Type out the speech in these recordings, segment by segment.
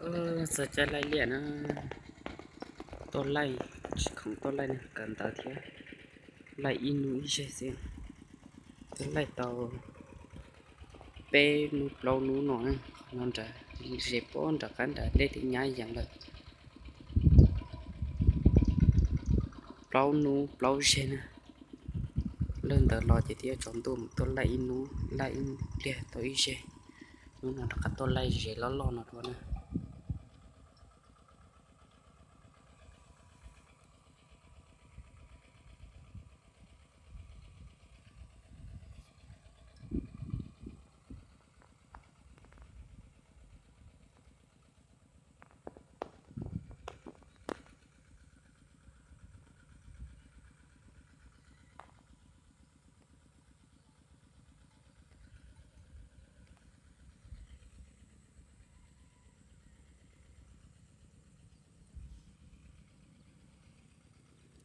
Giờ chơi lại liền á, tôi lại không tôi lại cần tao thế lại inu chơi xem tôi lại tàu pe nu lâu nu nói non trả dẹp bọn trả cán trả để thì nhai dạng là lâu nu lâu chơi nè lên tờ lo chỉ tiếc chọn tôi lại inu lại in kia tôi chơi nu nào trả tôi lại chơi lo lo nó thôi nè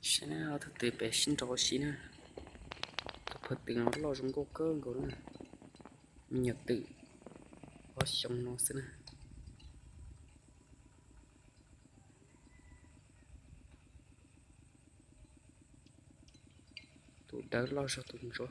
xem nào thực tế bé xin cho xí nè thật tình nó lo trong cô cơ của nó nhật tự có xong nó xin nè tụi đỡ lo cho tụi rồi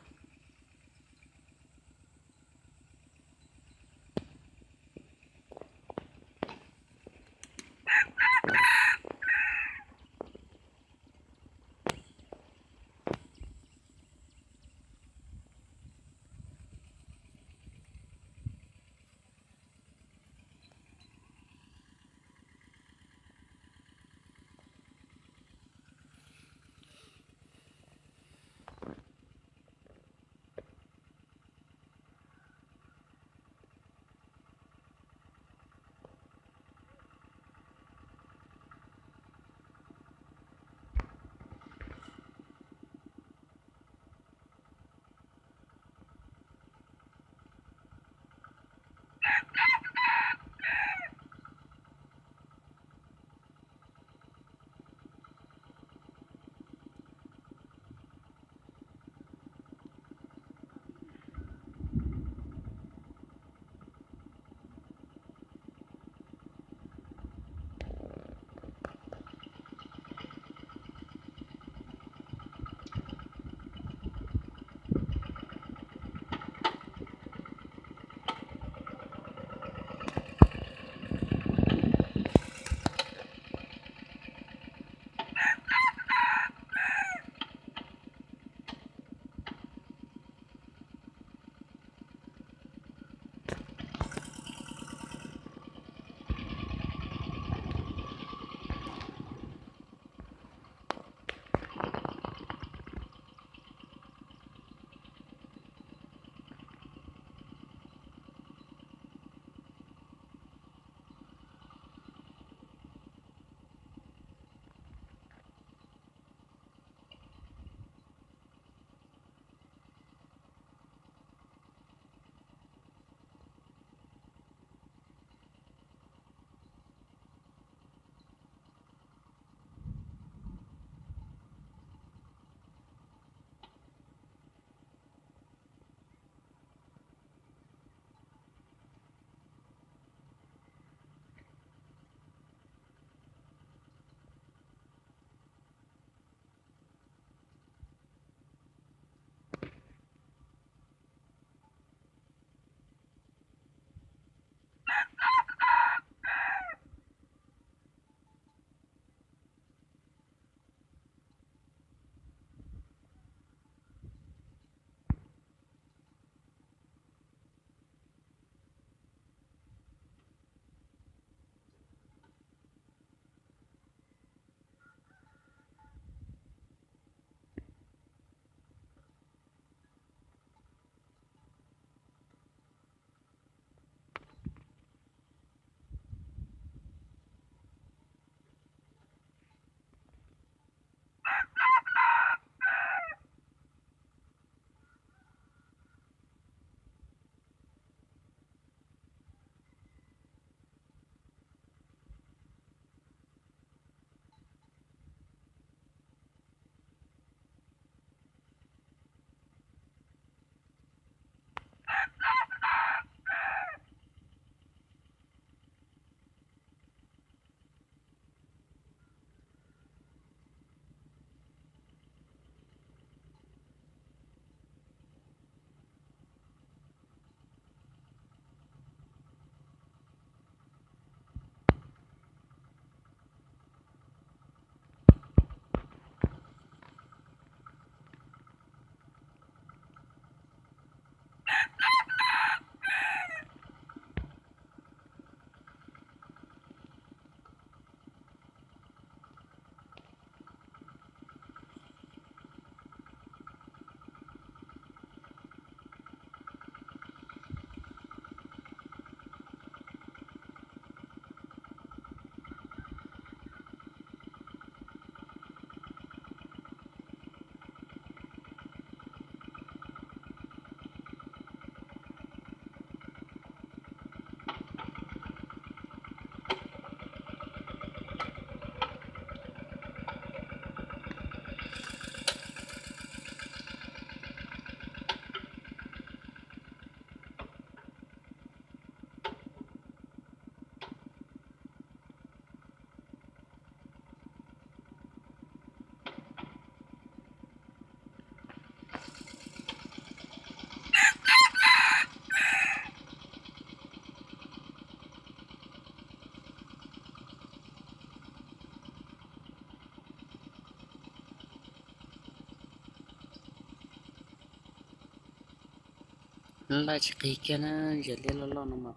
lại chỉ cái kia nó giờ liên lo nó mà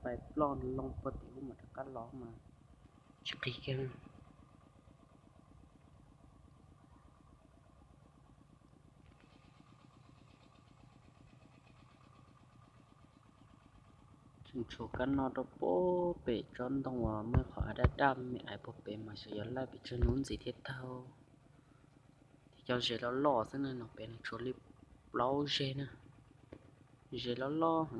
phải lo long bớt thì mà cắt ló mà chỉ cái kia chúng chú cái nó đó bố bể tròn đông mà mới khỏi đã đam mẹ ai bố bể mà sẽ giờ lại bị chơi nún gì thế thao thì cho giờ nó lo thế nên nó bể nó cho lip lâu giờ nè giờ nó lo hả